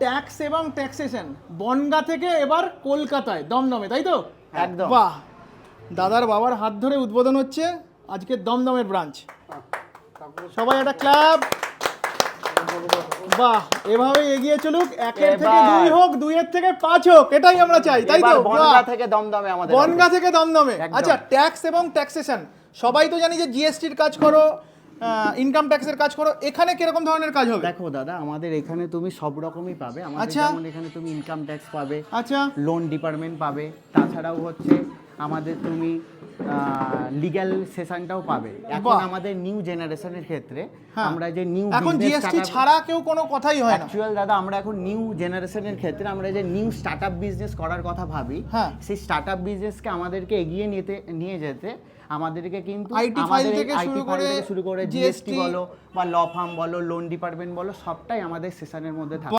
Tax এবং taxation Bongaon থেকে এবার কলকাতায় দমদমে, তাই তো? একদম। বাহ, দাদার বাবার হাত ধরে উদ্বোধন হচ্ছে আজকে দমদমের ব্রাঞ্চ। সবাই একটা ক্লাব। বাহ, এভাবে এগিয়ে চলুক, একের থেকে এবার- 2 হোক, 2-এর থেকে 5 হোক, এটাই আমরা চাই, তাই তো? এবার বনগা বাহ। থেকে দমদমে আমাদের বনগা থেকে দমদমে। একদম। আচ্ছা, ট্যাক্স এবং ট্যাক্সেশন সবাই তো জানি যে জিএসটির কাজ করো, ইনকাম ট্যাক্সের কাজ করো, এখানে কিরকম ধরনের কাজ হবে? দেখো দাদা, আমাদের এখানে তুমি সব রকমই পাবে। আমাদের আচ্ছা। যেমন এখানে তুমি ইনকাম ট্যাক্স পাবে, আচ্ছা, লোন ডিপার্টমেন্ট পাবে, তাছাড়াও হচ্ছে আমাদের তুমি লিগ্যাল সেশনটাও পাবে। এখন বাহ। আমাদের নিউ জেনারেশনের ক্ষেত্রে হ্যাঁ। আমরা যে নিউ এখন জিএসটি ছাড়া কেউ কোনো কথাই হয় না। অ্যাকচুয়াল দাদা, আমরা এখন নিউ জেনারেশনের ক্ষেত্রে আমরা যে নিউ স্টার্টআপ বিজনেস করার কথা ভাবি, হ্যাঁ। সেই স্টার্টআপ বিজনেসকে আমাদেরকে এগিয়ে নিয়ে যেতে আমাদেরকে কিন্তু IT ফাইল থেকে শুরু করে জিএসটি বলো বা ল ফার্ম বলো, লোন ডিপার্টমেন্ট বলো, সবটাই আমাদের সেশনের মধ্যে থাকে।